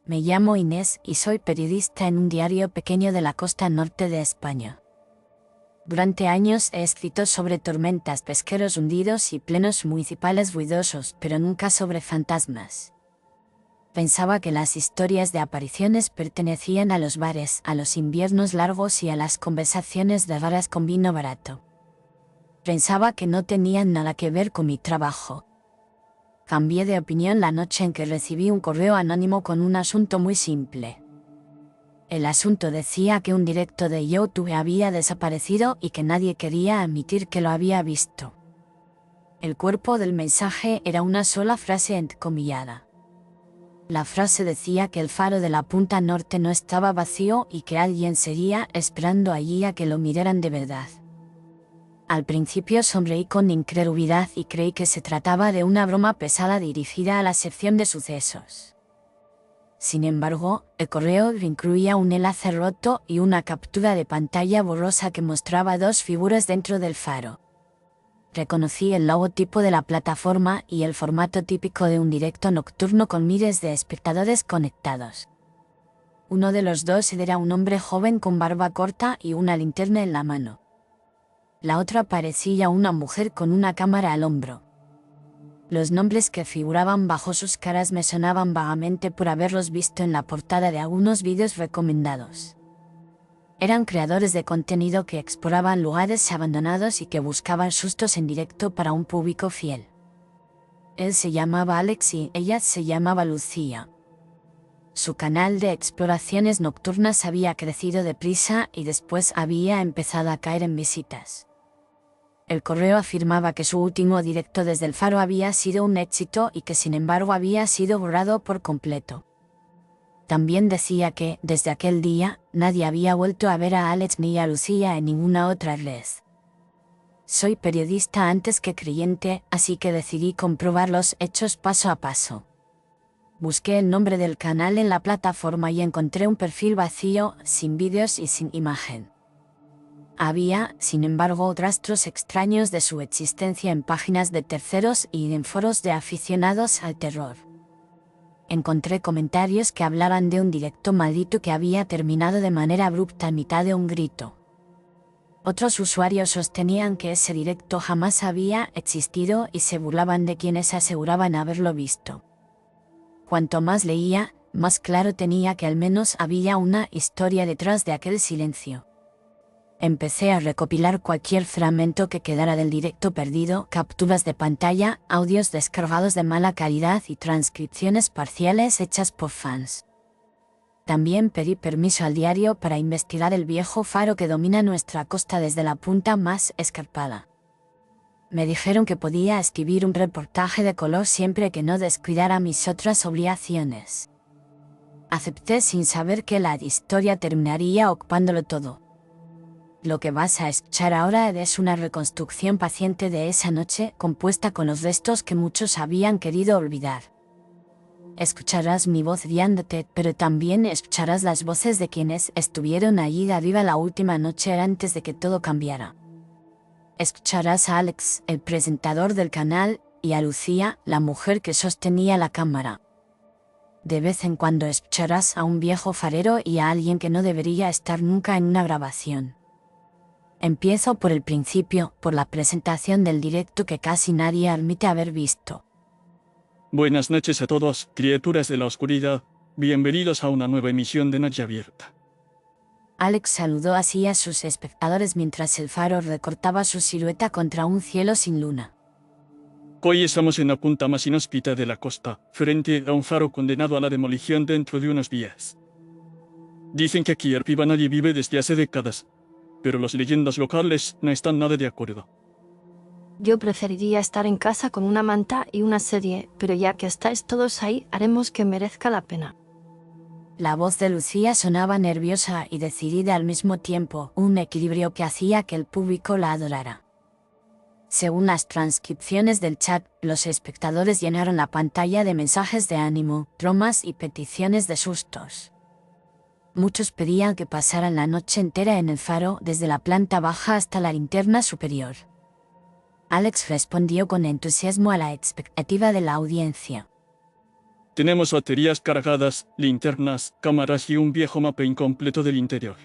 Me llamo Inés y soy periodista en un diario pequeño de la costa norte de España. Durante años he escrito sobre tormentas, pesqueros hundidos y plenos municipales ruidosos, pero nunca sobre fantasmas. Pensaba que las historias de apariciones pertenecían a los bares, a los inviernos largos y a las conversaciones de raras con vino barato. Pensaba que no tenían nada que ver con mi trabajo. Cambié de opinión la noche en que recibí un correo anónimo con un asunto muy simple. El asunto decía que un directo de YouTube había desaparecido y que nadie quería admitir que lo había visto. El cuerpo del mensaje era una sola frase entrecomillada. La frase decía que el faro de la punta norte no estaba vacío y que alguien seguía esperando allí a que lo miraran de verdad. Al principio sonreí con incredulidad y creí que se trataba de una broma pesada dirigida a la sección de sucesos. Sin embargo, el correo incluía un enlace roto y una captura de pantalla borrosa que mostraba dos figuras dentro del faro. Reconocí el logotipo de la plataforma y el formato típico de un directo nocturno con miles de espectadores conectados. Uno de los dos era un hombre joven con barba corta y una linterna en la mano. La otra parecía una mujer con una cámara al hombro. Los nombres que figuraban bajo sus caras me sonaban vagamente por haberlos visto en la portada de algunos vídeos recomendados. Eran creadores de contenido que exploraban lugares abandonados y que buscaban sustos en directo para un público fiel. Él se llamaba Alex y ella se llamaba Lucía. Su canal de exploraciones nocturnas había crecido deprisa y después había empezado a caer en visitas. El correo afirmaba que su último directo desde el faro había sido un éxito y que sin embargo había sido borrado por completo. También decía que, desde aquel día, nadie había vuelto a ver a Alex ni a Lucía en ninguna otra red. Soy periodista antes que creyente, así que decidí comprobar los hechos paso a paso. Busqué el nombre del canal en la plataforma y encontré un perfil vacío, sin vídeos y sin imagen. Había, sin embargo, rastros extraños de su existencia en páginas de terceros y en foros de aficionados al terror. Encontré comentarios que hablaban de un directo maldito que había terminado de manera abrupta en mitad de un grito. Otros usuarios sostenían que ese directo jamás había existido y se burlaban de quienes aseguraban haberlo visto. Cuanto más leía, más claro tenía que al menos había una historia detrás de aquel silencio. Empecé a recopilar cualquier fragmento que quedara del directo perdido, capturas de pantalla, audios descargados de mala calidad y transcripciones parciales hechas por fans. También pedí permiso al diario para investigar el viejo faro que domina nuestra costa desde la punta más escarpada. Me dijeron que podía escribir un reportaje de color siempre que no descuidara mis otras obligaciones. Acepté sin saber que la historia terminaría ocupándolo todo. Lo que vas a escuchar ahora es una reconstrucción paciente de esa noche, compuesta con los restos que muchos habían querido olvidar. Escucharás mi voz guiándote, pero también escucharás las voces de quienes estuvieron allí de arriba la última noche antes de que todo cambiara. Escucharás a Alex, el presentador del canal, y a Lucía, la mujer que sostenía la cámara. De vez en cuando escucharás a un viejo farero y a alguien que no debería estar nunca en una grabación. Empiezo por el principio, por la presentación del directo que casi nadie admite haber visto. Buenas noches a todos, criaturas de la oscuridad. Bienvenidos a una nueva emisión de Noche Abierta. Alex saludó así a sus espectadores mientras el faro recortaba su silueta contra un cielo sin luna. Hoy estamos en la punta más inhóspita de la costa, frente a un faro condenado a la demolición dentro de unos días. Dicen que aquí arriba nadie vive desde hace décadas, pero las leyendas locales no están nada de acuerdo. Yo preferiría estar en casa con una manta y una serie, pero ya que estáis todos ahí, haremos que merezca la pena. La voz de Lucía sonaba nerviosa y decidida al mismo tiempo, un equilibrio que hacía que el público la adorara. Según las transcripciones del chat, los espectadores llenaron la pantalla de mensajes de ánimo, bromas y peticiones de sustos. Muchos pedían que pasaran la noche entera en el faro, desde la planta baja hasta la linterna superior. Alex respondió con entusiasmo a la expectativa de la audiencia. Tenemos baterías cargadas, linternas, cámaras y un viejo mapa incompleto del interior.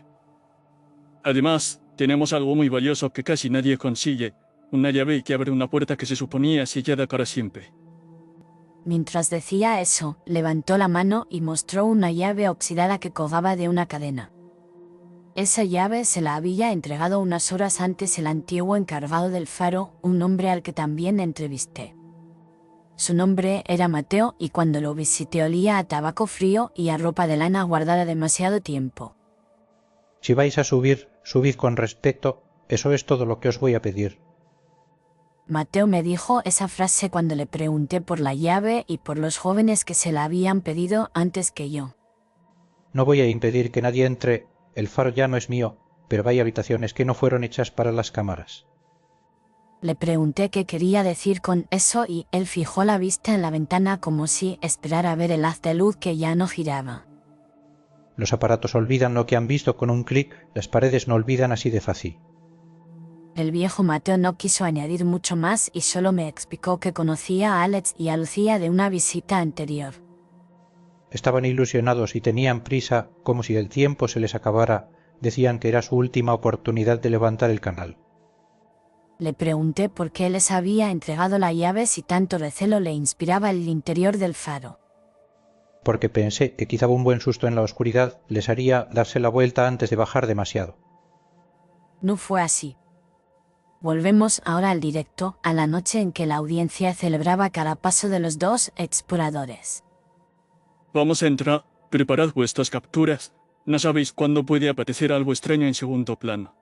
Además, tenemos algo muy valioso que casi nadie consigue, una llave que abre una puerta que se suponía sellada para siempre. Mientras decía eso, levantó la mano y mostró una llave oxidada que colgaba de una cadena. Esa llave se la había entregado unas horas antes el antiguo encargado del faro, un hombre al que también entrevisté. Su nombre era Mateo y cuando lo visité olía a tabaco frío y a ropa de lana guardada demasiado tiempo. Si vais a subir, subid con respeto, eso es todo lo que os voy a pedir. Mateo me dijo esa frase cuando le pregunté por la llave y por los jóvenes que se la habían pedido antes que yo. No voy a impedir que nadie entre, el faro ya no es mío, pero hay habitaciones que no fueron hechas para las cámaras. Le pregunté qué quería decir con eso y él fijó la vista en la ventana como si esperara ver el haz de luz que ya no giraba. Los aparatos olvidan lo que han visto con un clic, las paredes no olvidan así de fácil. El viejo Mateo no quiso añadir mucho más y solo me explicó que conocía a Alex y a Lucía de una visita anterior. Estaban ilusionados y tenían prisa, como si el tiempo se les acabara, decían que era su última oportunidad de levantar el canal. Le pregunté por qué les había entregado la llave si tanto recelo le inspiraba el interior del faro. Porque pensé que quizá un buen susto en la oscuridad les haría darse la vuelta antes de bajar demasiado. No fue así. Volvemos ahora al directo, a la noche en que la audiencia celebraba cada paso de los dos exploradores. Vamos a entrar, preparad vuestras capturas. No sabéis cuándo puede aparecer algo extraño en segundo plano.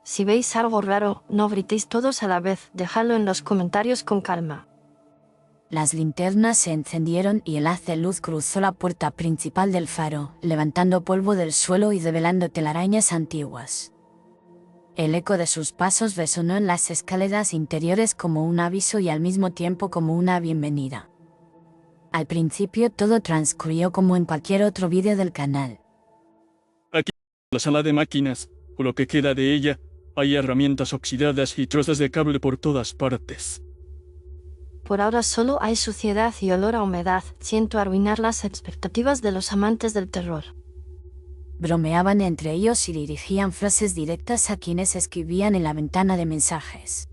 Si veis algo raro, no gritéis todos a la vez, dejadlo en los comentarios con calma. Las linternas se encendieron y el haz de luz cruzó la puerta principal del faro, levantando polvo del suelo y develando telarañas antiguas. El eco de sus pasos resonó en las escaleras interiores como un aviso y al mismo tiempo como una bienvenida. Al principio todo transcurrió como en cualquier otro vídeo del canal. Aquí, en la sala de máquinas, o lo que queda de ella, hay herramientas oxidadas y trozos de cable por todas partes. Por ahora solo hay suciedad y olor a humedad. Siento arruinar las expectativas de los amantes del terror. Bromeaban entre ellos y dirigían frases directas a quienes escribían en la ventana de mensajes.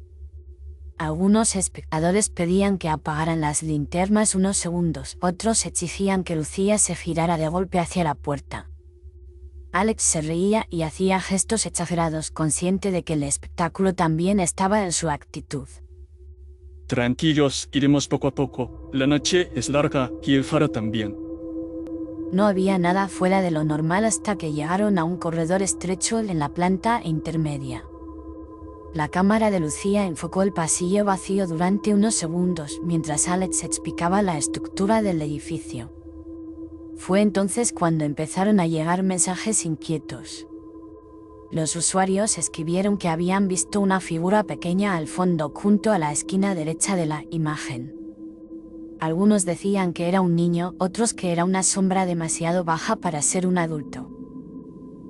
Algunos espectadores pedían que apagaran las linternas unos segundos, otros exigían que Lucía se girara de golpe hacia la puerta. Alex se reía y hacía gestos exagerados, consciente de que el espectáculo también estaba en su actitud. Tranquilos, iremos poco a poco. La noche es larga y el faro también. No había nada fuera de lo normal hasta que llegaron a un corredor estrecho en la planta intermedia. La cámara de Lucía enfocó el pasillo vacío durante unos segundos mientras Alex explicaba la estructura del edificio. Fue entonces cuando empezaron a llegar mensajes inquietos. Los usuarios escribieron que habían visto una figura pequeña al fondo junto a la esquina derecha de la imagen. Algunos decían que era un niño, otros que era una sombra demasiado baja para ser un adulto.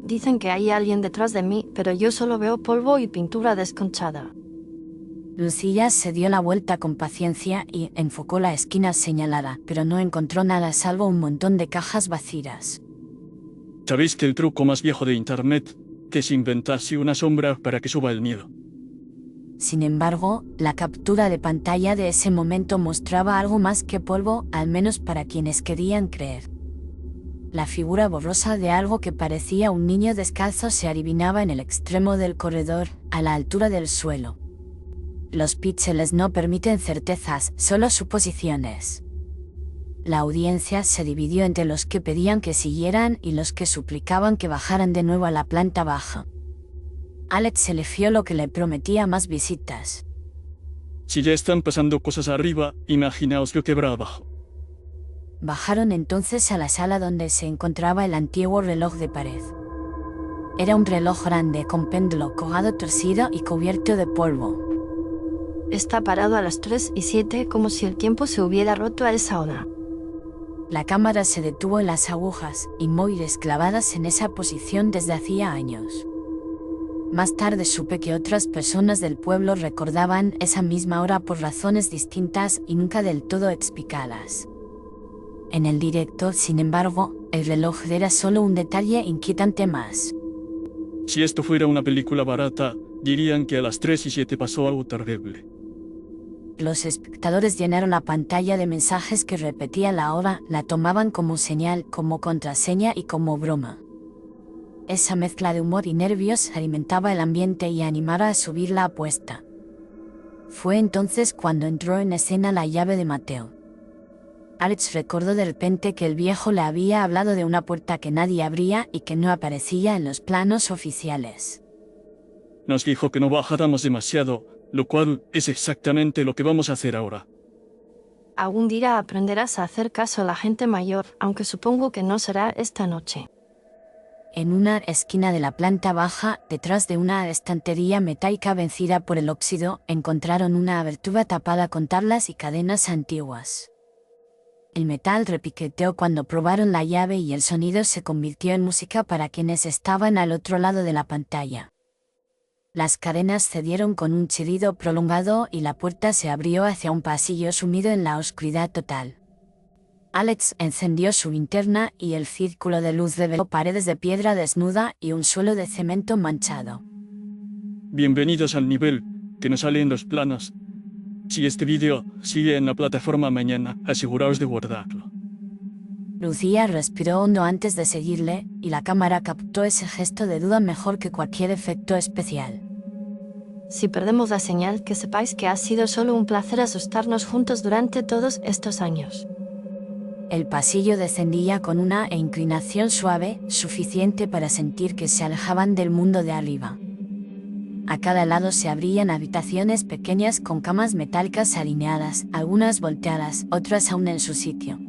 Dicen que hay alguien detrás de mí, pero yo solo veo polvo y pintura desconchada. Lucía se dio la vuelta con paciencia y enfocó la esquina señalada, pero no encontró nada salvo un montón de cajas vacías. ¿Sabéis que el truco más viejo de Internet es inventarse una sombra para que suba el miedo? Sin embargo, la captura de pantalla de ese momento mostraba algo más que polvo, al menos para quienes querían creer. La figura borrosa de algo que parecía un niño descalzo se adivinaba en el extremo del corredor, a la altura del suelo. Los píxeles no permiten certezas, solo suposiciones. La audiencia se dividió entre los que pedían que siguieran y los que suplicaban que bajaran de nuevo a la planta baja. Alex eligió lo que le prometía más visitas. Si ya están pasando cosas arriba, imaginaos lo que habrá abajo. Bajaron entonces a la sala donde se encontraba el antiguo reloj de pared. Era un reloj grande con péndulo colgado torcido y cubierto de polvo. Está parado a las 3:07 como si el tiempo se hubiera roto a esa hora. La cámara se detuvo en las agujas, inmóviles clavadas en esa posición desde hacía años. Más tarde supe que otras personas del pueblo recordaban esa misma hora por razones distintas y nunca del todo explicadas. En el directo, sin embargo, el reloj era solo un detalle inquietante más. Si esto fuera una película barata, dirían que a las 3:07 pasó algo terrible. Los espectadores llenaron la pantalla de mensajes que repetían la hora, la tomaban como señal, como contraseña y como broma. Esa mezcla de humor y nervios alimentaba el ambiente y animaba a subir la apuesta. Fue entonces cuando entró en escena la llave de Mateo. Alex recordó de repente que el viejo le había hablado de una puerta que nadie abría y que no aparecía en los planos oficiales. Nos dijo que no bajáramos demasiado, lo cual es exactamente lo que vamos a hacer ahora. Algún día aprenderás a hacer caso a la gente mayor, aunque supongo que no será esta noche. En una esquina de la planta baja, detrás de una estantería metálica vencida por el óxido, encontraron una abertura tapada con tablas y cadenas antiguas. El metal repiqueteó cuando probaron la llave y el sonido se convirtió en música para quienes estaban al otro lado de la pantalla. Las cadenas cedieron con un chirrido prolongado y la puerta se abrió hacia un pasillo sumido en la oscuridad total. Alex encendió su linterna y el círculo de luz reveló paredes de piedra desnuda y un suelo de cemento manchado. Bienvenidos al nivel que nos sale en los planos. Si este vídeo sigue en la plataforma mañana, aseguraos de guardarlo. Lucía respiró hondo antes de seguirle, y la cámara captó ese gesto de duda mejor que cualquier efecto especial. Si perdemos la señal, que sepáis que ha sido solo un placer asustarnos juntos durante todos estos años. El pasillo descendía con una inclinación suave, suficiente para sentir que se alejaban del mundo de arriba. A cada lado se abrían habitaciones pequeñas con camas metálicas alineadas, algunas volteadas, otras aún en su sitio.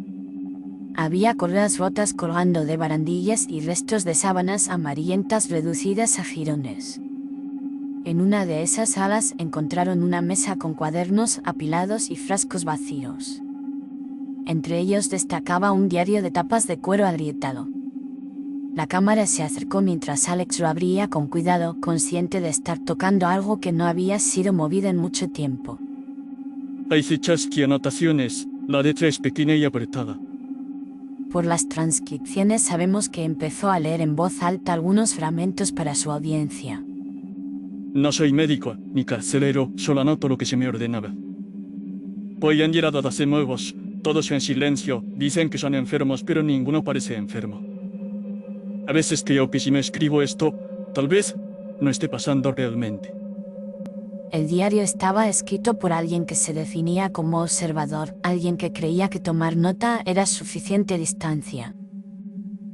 Había correas rotas colgando de barandillas y restos de sábanas amarillentas reducidas a jirones. En una de esas salas encontraron una mesa con cuadernos apilados y frascos vacíos. Entre ellos destacaba un diario de tapas de cuero agrietado. La cámara se acercó mientras Alex lo abría con cuidado, consciente de estar tocando algo que no había sido movido en mucho tiempo. Hay fechas y anotaciones, la letra es pequeña y apretada. Por las transcripciones sabemos que empezó a leer en voz alta algunos fragmentos para su audiencia. No soy médico ni carcelero, solo anoto lo que se me ordenaba. Hoy han llegado 12 nuevos, todos en silencio, dicen que son enfermos, pero ninguno parece enfermo. A veces creo que si me escribo esto, tal vez no esté pasando realmente. El diario estaba escrito por alguien que se definía como observador, alguien que creía que tomar nota era suficiente distancia.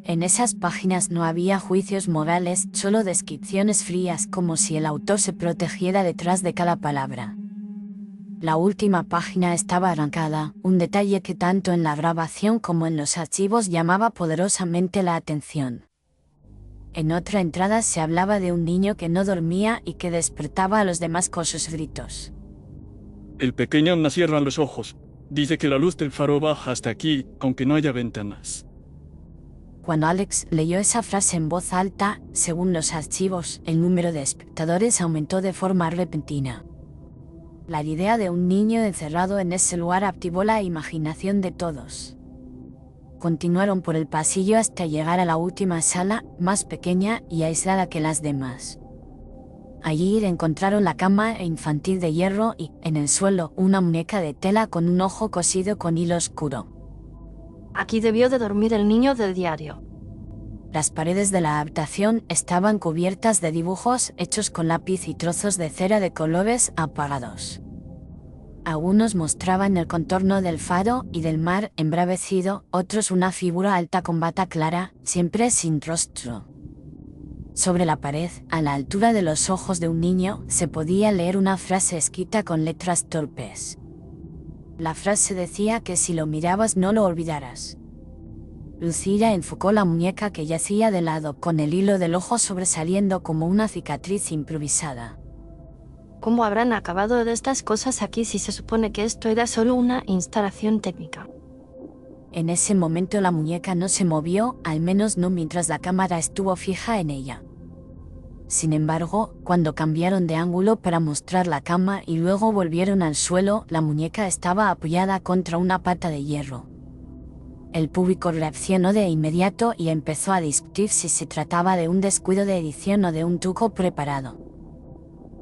En esas páginas no había juicios morales, solo descripciones frías, como si el autor se protegiera detrás de cada palabra. La última página estaba arrancada, un detalle que tanto en la grabación como en los archivos llamaba poderosamente la atención. En otra entrada se hablaba de un niño que no dormía y que despertaba a los demás con sus gritos. El pequeño no cierra los ojos. Dice que la luz del faro baja hasta aquí, aunque no haya ventanas. Cuando Alex leyó esa frase en voz alta, según los archivos, el número de espectadores aumentó de forma repentina. La idea de un niño encerrado en ese lugar activó la imaginación de todos. Continuaron por el pasillo hasta llegar a la última sala, más pequeña y aislada que las demás. Allí encontraron la cama infantil de hierro y, en el suelo, una muñeca de tela con un ojo cosido con hilo oscuro. Aquí debió de dormir el niño del diario. Las paredes de la habitación estaban cubiertas de dibujos hechos con lápiz y trozos de cera de colores apagados. Algunos mostraban el contorno del faro y del mar embravecido, otros una figura alta con bata clara, siempre sin rostro. Sobre la pared, a la altura de los ojos de un niño, se podía leer una frase escrita con letras torpes. La frase decía que si lo mirabas no lo olvidaras. Lucía enfocó la muñeca que yacía de lado, con el hilo del ojo sobresaliendo como una cicatriz improvisada. ¿Cómo habrán acabado de estas cosas aquí si se supone que esto era solo una instalación técnica? En ese momento la muñeca no se movió, al menos no mientras la cámara estuvo fija en ella. Sin embargo, cuando cambiaron de ángulo para mostrar la cama y luego volvieron al suelo, la muñeca estaba apoyada contra una pata de hierro. El público reaccionó de inmediato y empezó a discutir si se trataba de un descuido de edición o de un truco preparado.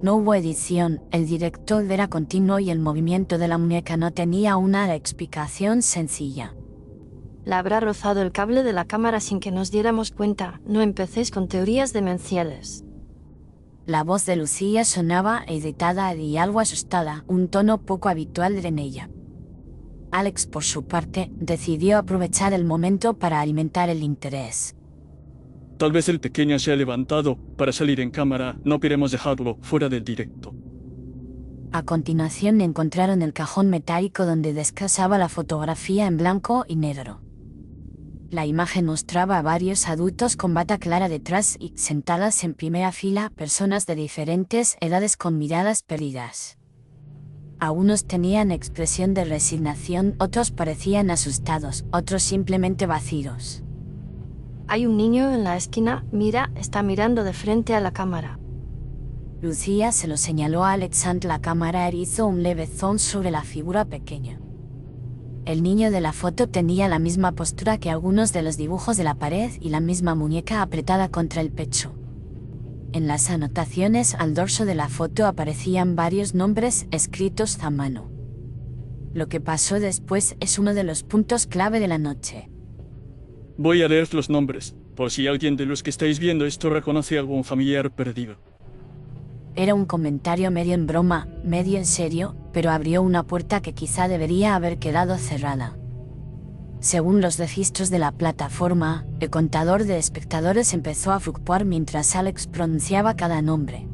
No hubo edición, el director era continuo y el movimiento de la muñeca no tenía una explicación sencilla. La habrá rozado el cable de la cámara sin que nos diéramos cuenta. No empecéis con teorías demenciales. La voz de Lucía sonaba editada y algo asustada, un tono poco habitual en ella. Alex, por su parte, decidió aprovechar el momento para alimentar el interés. Tal vez el pequeño se ha levantado para salir en cámara, no queremos dejarlo fuera del directo. A continuación encontraron el cajón metálico donde descansaba la fotografía en blanco y negro. La imagen mostraba a varios adultos con bata clara detrás y, sentadas en primera fila, personas de diferentes edades con miradas perdidas. Algunos tenían expresión de resignación, otros parecían asustados, otros simplemente vacíos. Hay un niño en la esquina, mira, está mirando de frente a la cámara. Lucía se lo señaló a Alexandre. La cámara hizo un leve zoom sobre la figura pequeña. El niño de la foto tenía la misma postura que algunos de los dibujos de la pared y la misma muñeca apretada contra el pecho. En las anotaciones al dorso de la foto aparecían varios nombres escritos a mano. Lo que pasó después es uno de los puntos clave de la noche. Voy a leer los nombres, por si alguien de los que estáis viendo esto reconoce a algún familiar perdido. Era un comentario medio en broma, medio en serio, pero abrió una puerta que quizá debería haber quedado cerrada. Según los registros de la plataforma, el contador de espectadores empezó a fluctuar mientras Alex pronunciaba cada nombre.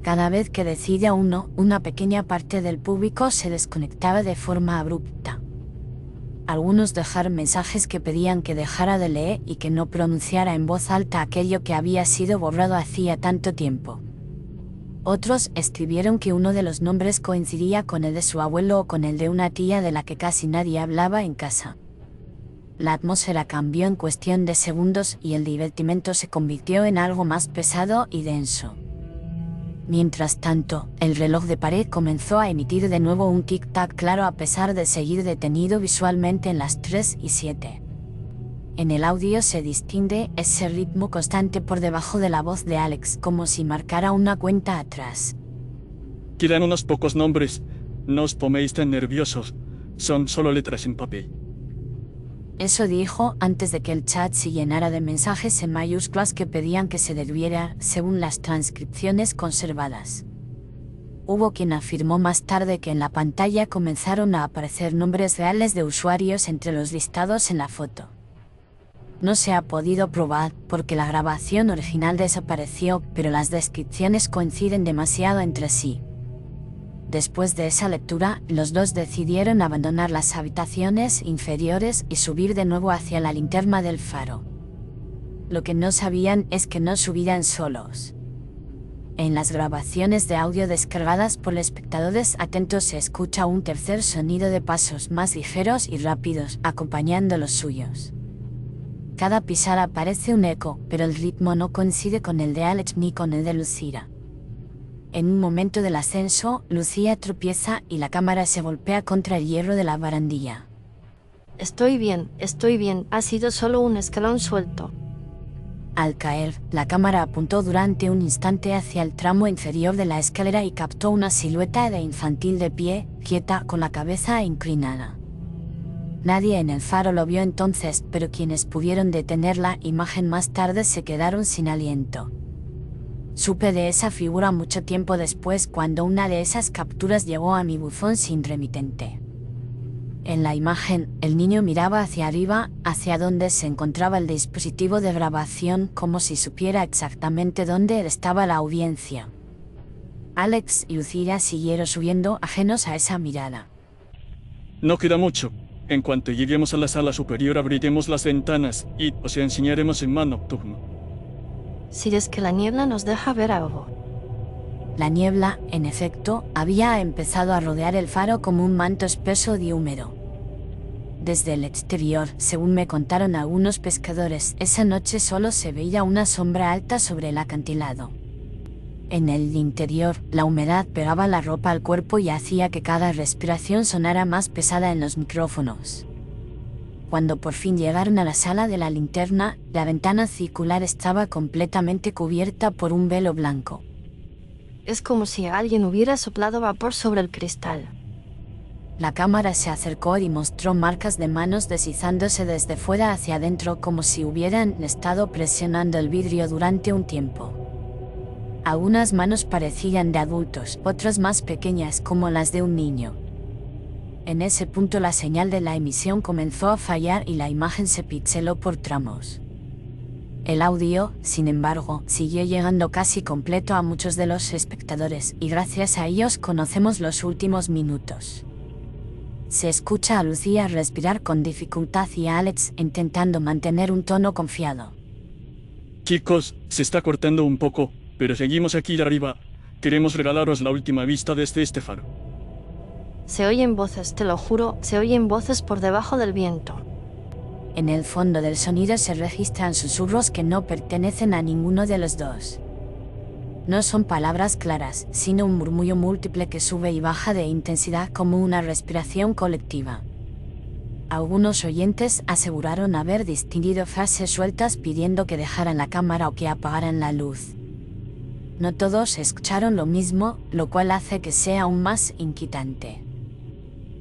Cada vez que decía uno, una pequeña parte del público se desconectaba de forma abrupta. Algunos dejaron mensajes que pedían que dejara de leer y que no pronunciara en voz alta aquello que había sido borrado hacía tanto tiempo. Otros escribieron que uno de los nombres coincidía con el de su abuelo o con el de una tía de la que casi nadie hablaba en casa. La atmósfera cambió en cuestión de segundos y el divertimento se convirtió en algo más pesado y denso. Mientras tanto, el reloj de pared comenzó a emitir de nuevo un tic-tac claro a pesar de seguir detenido visualmente en las 3:07. En el audio se distingue ese ritmo constante por debajo de la voz de Alex, como si marcara una cuenta atrás. Quedan unos pocos nombres, no os pongáis tan nerviosos, son solo letras en papel. Eso dijo antes de que el chat se llenara de mensajes en mayúsculas que pedían que se detuviera, según las transcripciones conservadas. Hubo quien afirmó más tarde que en la pantalla comenzaron a aparecer nombres reales de usuarios entre los listados en la foto. No se ha podido probar porque la grabación original desapareció, pero las descripciones coinciden demasiado entre sí. Después de esa lectura, los dos decidieron abandonar las habitaciones inferiores y subir de nuevo hacia la linterna del faro. Lo que no sabían es que no subían solos. En las grabaciones de audio descargadas por espectadores atentos se escucha un tercer sonido de pasos más ligeros y rápidos, acompañando los suyos. Cada pisada parece un eco, pero el ritmo no coincide con el de Alex ni con el de Lucía. En un momento del ascenso, Lucía tropieza y la cámara se golpea contra el hierro de la barandilla. Estoy bien, ha sido solo un escalón suelto. Al caer, la cámara apuntó durante un instante hacia el tramo inferior de la escalera y captó una silueta de infantil de pie, quieta, con la cabeza inclinada. Nadie en el faro lo vio entonces, pero quienes pudieron detener la imagen más tarde se quedaron sin aliento. Supe de esa figura mucho tiempo después cuando una de esas capturas llegó a mi buzón sin remitente. En la imagen, el niño miraba hacia arriba, hacia donde se encontraba el dispositivo de grabación, como si supiera exactamente dónde estaba la audiencia. Alex y Lucía siguieron subiendo, ajenos a esa mirada. No queda mucho. En cuanto lleguemos a la sala superior abriremos las ventanas y os enseñaremos en mar nocturno. Si es que la niebla nos deja ver algo. La niebla, en efecto, había empezado a rodear el faro como un manto espeso y húmedo. Desde el exterior, según me contaron algunos pescadores, esa noche solo se veía una sombra alta sobre el acantilado. En el interior, la humedad pegaba la ropa al cuerpo y hacía que cada respiración sonara más pesada en los micrófonos. Cuando por fin llegaron a la sala de la linterna, la ventana circular estaba completamente cubierta por un velo blanco. Es como si alguien hubiera soplado vapor sobre el cristal. La cámara se acercó y mostró marcas de manos deslizándose desde fuera hacia adentro como si hubieran estado presionando el vidrio durante un tiempo. Algunas manos parecían de adultos, otras más pequeñas como las de un niño. En ese punto la señal de la emisión comenzó a fallar y la imagen se pixeló por tramos. El audio, sin embargo, siguió llegando casi completo a muchos de los espectadores, y gracias a ellos conocemos los últimos minutos. Se escucha a Lucía respirar con dificultad y a Alex intentando mantener un tono confiado. Chicos, se está cortando un poco, pero seguimos aquí arriba. Queremos regalaros la última vista desde este faro. Se oyen voces, te lo juro, se oyen voces por debajo del viento. En el fondo del sonido se registran susurros que no pertenecen a ninguno de los dos. No son palabras claras, sino un murmullo múltiple que sube y baja de intensidad como una respiración colectiva. Algunos oyentes aseguraron haber distinguido frases sueltas pidiendo que dejaran la cámara o que apagaran la luz. No todos escucharon lo mismo, lo cual hace que sea aún más inquietante.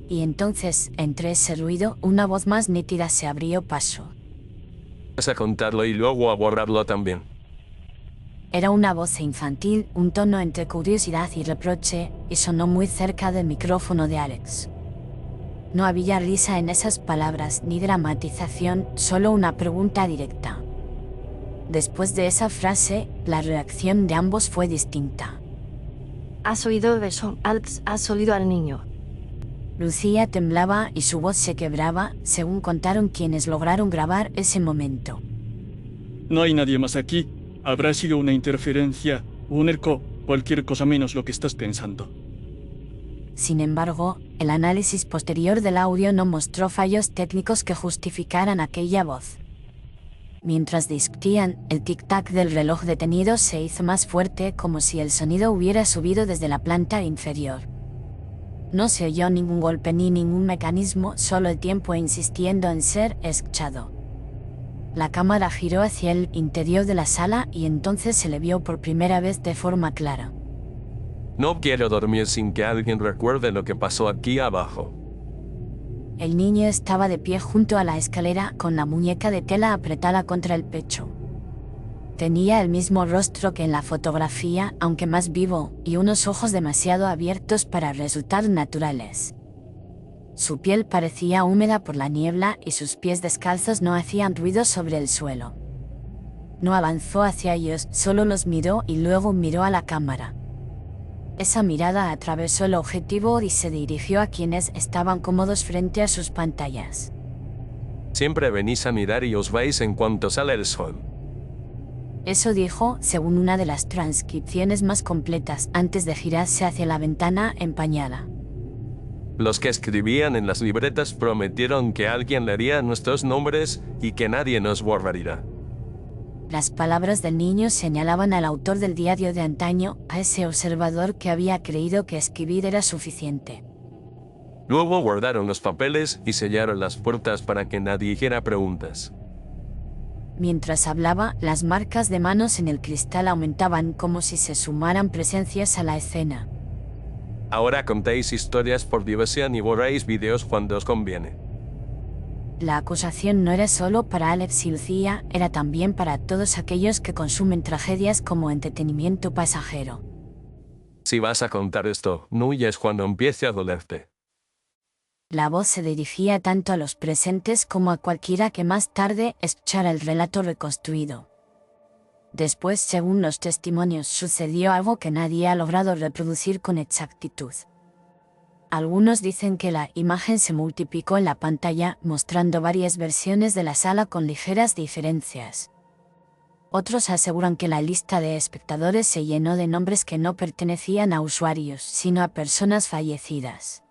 Y entonces, entre ese ruido, una voz más nítida se abrió paso. Vas a contarlo y luego a borrarlo también. Era una voz infantil, un tono entre curiosidad y reproche, y sonó muy cerca del micrófono de Alex. No había risa en esas palabras ni dramatización, solo una pregunta directa. Después de esa frase, la reacción de ambos fue distinta. ¿Has oído eso, Alex? ¿Has oído al niño? Lucía temblaba y su voz se quebraba, según contaron quienes lograron grabar ese momento. No hay nadie más aquí. Habrá sido una interferencia, un eco, cualquier cosa menos lo que estás pensando. Sin embargo, el análisis posterior del audio no mostró fallos técnicos que justificaran aquella voz. Mientras discutían, el tic-tac del reloj detenido se hizo más fuerte, como si el sonido hubiera subido desde la planta inferior. No se oyó ningún golpe ni ningún mecanismo, solo el tiempo insistiendo en ser escuchado. La cámara giró hacia el interior de la sala y entonces se le vio por primera vez de forma clara. No quiero dormir sin que alguien recuerde lo que pasó aquí abajo. El niño estaba de pie junto a la escalera con la muñeca de tela apretada contra el pecho. Tenía el mismo rostro que en la fotografía, aunque más vivo, y unos ojos demasiado abiertos para resultar naturales. Su piel parecía húmeda por la niebla y sus pies descalzos no hacían ruido sobre el suelo. No avanzó hacia ellos, solo los miró y luego miró a la cámara. Esa mirada atravesó el objetivo y se dirigió a quienes estaban cómodos frente a sus pantallas. Siempre venís a mirar y os vais en cuanto sale el sol. Eso dijo, según una de las transcripciones más completas, antes de girarse hacia la ventana empañada. Los que escribían en las libretas prometieron que alguien leería nuestros nombres y que nadie nos borraría. Las palabras del niño señalaban al autor del diario de antaño, a ese observador que había creído que escribir era suficiente. Luego guardaron los papeles y sellaron las puertas para que nadie hiciera preguntas. Mientras hablaba, las marcas de manos en el cristal aumentaban como si se sumaran presencias a la escena. Ahora contáis historias por diversión y borráis vídeos cuando os conviene. La acusación no era solo para Alex y Lucía, era también para todos aquellos que consumen tragedias como entretenimiento pasajero. Si vas a contar esto, no huyes cuando empiece a dolerte. La voz se dirigía tanto a los presentes como a cualquiera que más tarde escuchara el relato reconstruido. Después, según los testimonios, sucedió algo que nadie ha logrado reproducir con exactitud. Algunos dicen que la imagen se multiplicó en la pantalla, mostrando varias versiones de la sala con ligeras diferencias. Otros aseguran que la lista de espectadores se llenó de nombres que no pertenecían a usuarios, sino a personas fallecidas.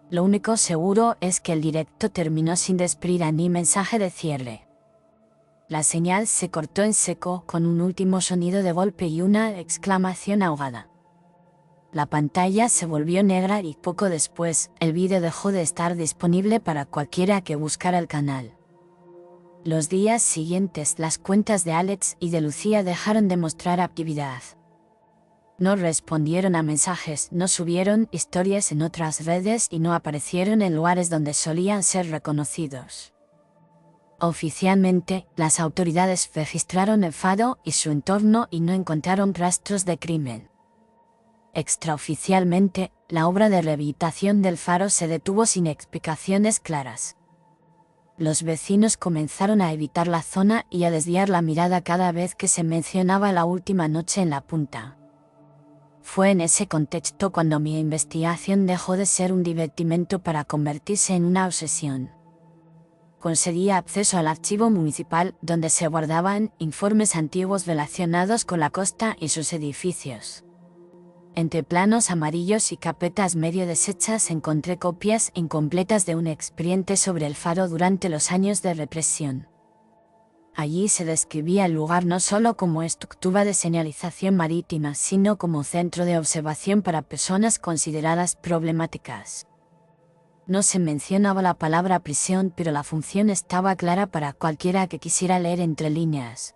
Lo único seguro es que el directo terminó sin despedida ni mensaje de cierre. La señal se cortó en seco con un último sonido de golpe y una exclamación ahogada. La pantalla se volvió negra y poco después, el vídeo dejó de estar disponible para cualquiera que buscara el canal. Los días siguientes, las cuentas de Alex y de Lucía dejaron de mostrar actividad. No respondieron a mensajes, no subieron historias en otras redes y no aparecieron en lugares donde solían ser reconocidos. Oficialmente, las autoridades registraron el faro y su entorno y no encontraron rastros de crimen. Extraoficialmente, la obra de rehabilitación del faro se detuvo sin explicaciones claras. Los vecinos comenzaron a evitar la zona y a desviar la mirada cada vez que se mencionaba la última noche en la punta. Fue en ese contexto cuando mi investigación dejó de ser un divertimento para convertirse en una obsesión. Conseguí acceso al archivo municipal donde se guardaban informes antiguos relacionados con la costa y sus edificios. Entre planos amarillos y carpetas medio deshechas encontré copias incompletas de un expediente sobre el faro durante los años de represión. Allí se describía el lugar no solo como estructura de señalización marítima, sino como centro de observación para personas consideradas problemáticas. No se mencionaba la palabra prisión, pero la función estaba clara para cualquiera que quisiera leer entre líneas.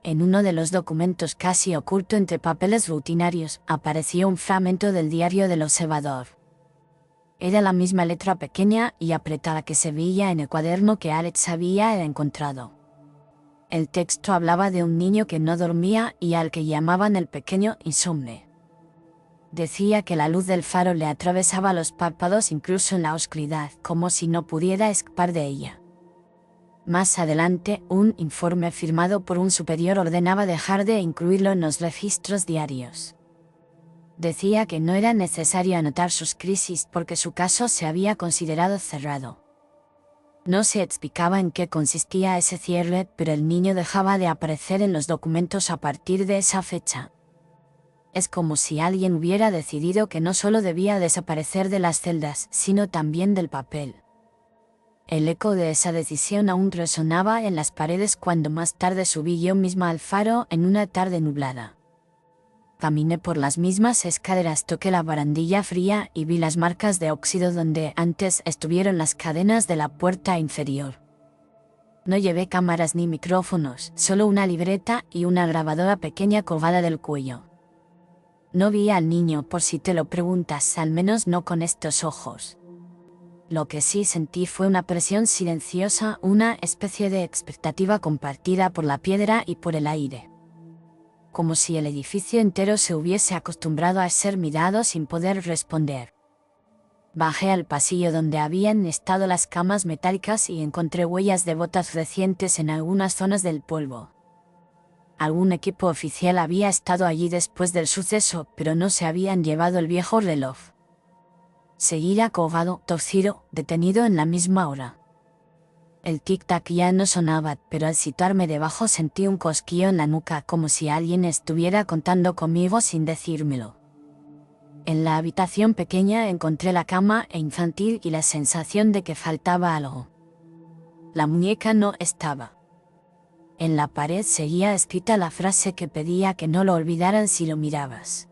En uno de los documentos, casi oculto entre papeles rutinarios, apareció un fragmento del diario del observador. Era la misma letra pequeña y apretada que se veía en el cuaderno que Alex había encontrado. El texto hablaba de un niño que no dormía y al que llamaban el pequeño insomne. Decía que la luz del faro le atravesaba los párpados incluso en la oscuridad, como si no pudiera escapar de ella. Más adelante, un informe firmado por un superior ordenaba dejar de incluirlo en los registros diarios. Decía que no era necesario anotar sus crisis porque su caso se había considerado cerrado. No se explicaba en qué consistía ese cierre, pero el niño dejaba de aparecer en los documentos a partir de esa fecha. Es como si alguien hubiera decidido que no solo debía desaparecer de las celdas, sino también del papel. El eco de esa decisión aún resonaba en las paredes cuando más tarde subí yo misma al faro en una tarde nublada. Caminé por las mismas escaleras, toqué la barandilla fría y vi las marcas de óxido donde antes estuvieron las cadenas de la puerta inferior. No llevé cámaras ni micrófonos, solo una libreta y una grabadora pequeña colgada del cuello. No vi al niño, por si te lo preguntas, al menos no con estos ojos. Lo que sí sentí fue una presión silenciosa, una especie de expectativa compartida por la piedra y por el aire. Como si el edificio entero se hubiese acostumbrado a ser mirado sin poder responder. Bajé al pasillo donde habían estado las camas metálicas y encontré huellas de botas recientes en algunas zonas del polvo. Algún equipo oficial había estado allí después del suceso, pero no se habían llevado el viejo reloj. Seguía colgado, torcido, detenido en la misma hora. El tic-tac ya no sonaba, pero al situarme debajo sentí un cosquillo en la nuca, como si alguien estuviera contando conmigo sin decírmelo. En la habitación pequeña encontré la cama infantil y la sensación de que faltaba algo. La muñeca no estaba. En la pared seguía escrita la frase que pedía que no lo olvidaran si lo mirabas.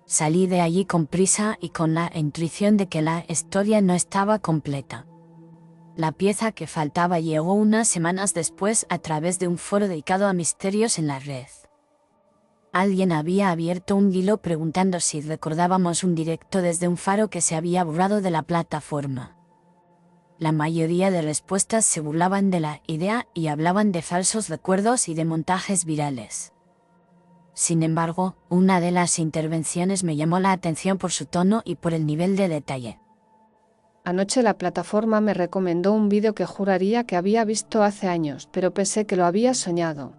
Salí de allí con prisa y con la intuición de que la historia no estaba completa. La pieza que faltaba llegó unas semanas después a través de un foro dedicado a misterios en la red. Alguien había abierto un hilo preguntando si recordábamos un directo desde un faro que se había borrado de la plataforma. La mayoría de respuestas se burlaban de la idea y hablaban de falsos recuerdos y de montajes virales. Sin embargo, una de las intervenciones me llamó la atención por su tono y por el nivel de detalle. Anoche la plataforma me recomendó un vídeo que juraría que había visto hace años, pero pensé que lo había soñado.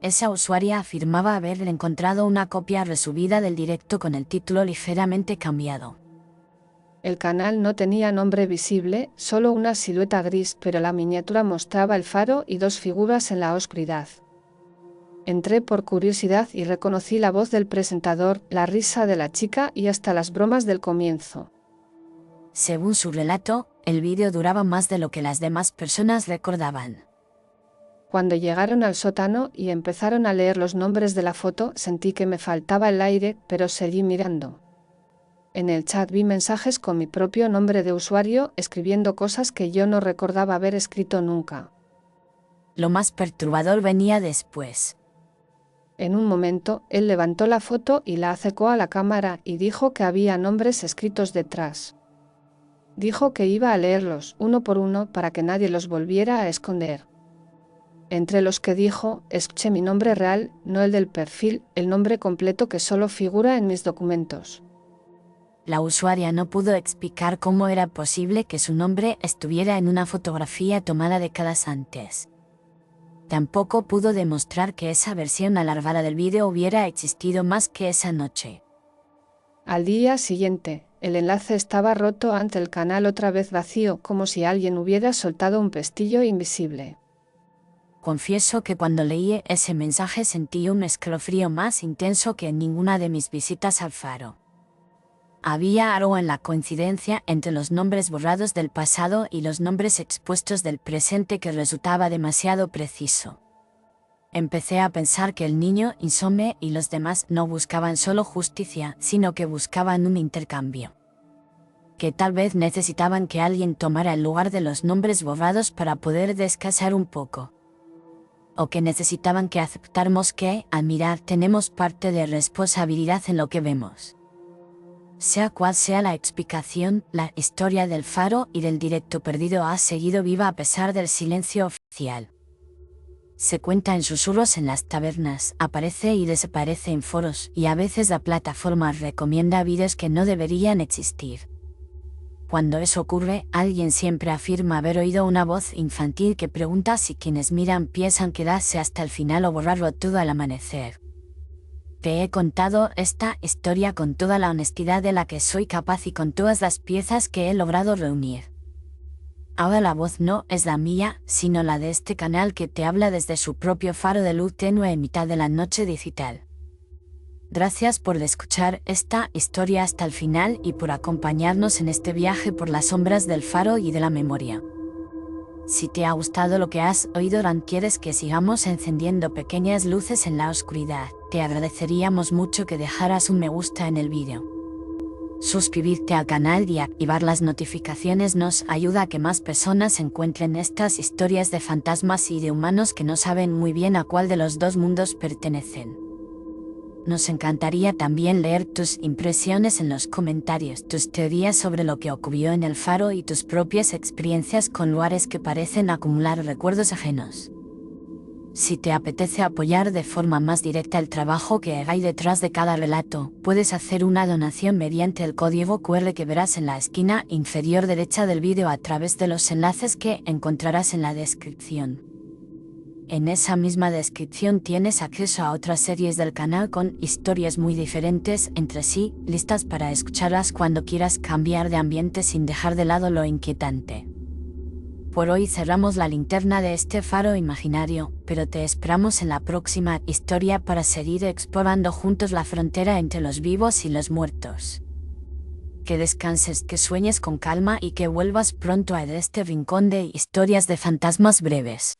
Esa usuaria afirmaba haber encontrado una copia resubida del directo con el título ligeramente cambiado. El canal no tenía nombre visible, solo una silueta gris, pero la miniatura mostraba el faro y dos figuras en la oscuridad. Entré por curiosidad y reconocí la voz del presentador, la risa de la chica y hasta las bromas del comienzo. Según su relato, el vídeo duraba más de lo que las demás personas recordaban. Cuando llegaron al sótano y empezaron a leer los nombres de la foto, sentí que me faltaba el aire, pero seguí mirando. En el chat vi mensajes con mi propio nombre de usuario, escribiendo cosas que yo no recordaba haber escrito nunca. Lo más perturbador venía después. En un momento, él levantó la foto y la acercó a la cámara y dijo que había nombres escritos detrás. Dijo que iba a leerlos, uno por uno, para que nadie los volviera a esconder. Entre los que dijo, escuché mi nombre real, no el del perfil, el nombre completo que solo figura en mis documentos. La usuaria no pudo explicar cómo era posible que su nombre estuviera en una fotografía tomada décadas antes. Tampoco pudo demostrar que esa versión alargada del vídeo hubiera existido más que esa noche. Al día siguiente, el enlace estaba roto ante el canal otra vez vacío, como si alguien hubiera soltado un pestillo invisible. Confieso que cuando leí ese mensaje sentí un escalofrío más intenso que en ninguna de mis visitas al faro. Había algo en la coincidencia entre los nombres borrados del pasado y los nombres expuestos del presente que resultaba demasiado preciso. Empecé a pensar que el niño Insome y los demás no buscaban solo justicia, sino que buscaban un intercambio. Que tal vez necesitaban que alguien tomara el lugar de los nombres borrados para poder descansar un poco. O que necesitaban que aceptáramos que, al mirar, tenemos parte de responsabilidad en lo que vemos. Sea cual sea la explicación, la historia del faro y del directo perdido ha seguido viva a pesar del silencio oficial. Se cuenta en susurros en las tabernas, aparece y desaparece en foros, y a veces la plataforma recomienda vídeos que no deberían existir. Cuando eso ocurre, alguien siempre afirma haber oído una voz infantil que pregunta si quienes miran piensan quedarse hasta el final o borrarlo todo al amanecer. Te he contado esta historia con toda la honestidad de la que soy capaz y con todas las piezas que he logrado reunir. Ahora la voz no es la mía, sino la de este canal que te habla desde su propio faro de luz tenue en mitad de la noche digital. Gracias por escuchar esta historia hasta el final y por acompañarnos en este viaje por las sombras del faro y de la memoria. Si te ha gustado lo que has oído y quieres que sigamos encendiendo pequeñas luces en la oscuridad, te agradeceríamos mucho que dejaras un me gusta en el vídeo. Suscribirte al canal y activar las notificaciones nos ayuda a que más personas encuentren estas historias de fantasmas y de humanos que no saben muy bien a cuál de los dos mundos pertenecen. Nos encantaría también leer tus impresiones en los comentarios, tus teorías sobre lo que ocurrió en el faro y tus propias experiencias con lugares que parecen acumular recuerdos ajenos. Si te apetece apoyar de forma más directa el trabajo que hay detrás de cada relato, puedes hacer una donación mediante el código QR que verás en la esquina inferior derecha del vídeo a través de los enlaces que encontrarás en la descripción. En esa misma descripción tienes acceso a otras series del canal con historias muy diferentes entre sí, listas para escucharlas cuando quieras cambiar de ambiente sin dejar de lado lo inquietante. Por hoy cerramos la linterna de este faro imaginario, pero te esperamos en la próxima historia para seguir explorando juntos la frontera entre los vivos y los muertos. Que descanses, que sueñes con calma y que vuelvas pronto a este rincón de historias de fantasmas breves.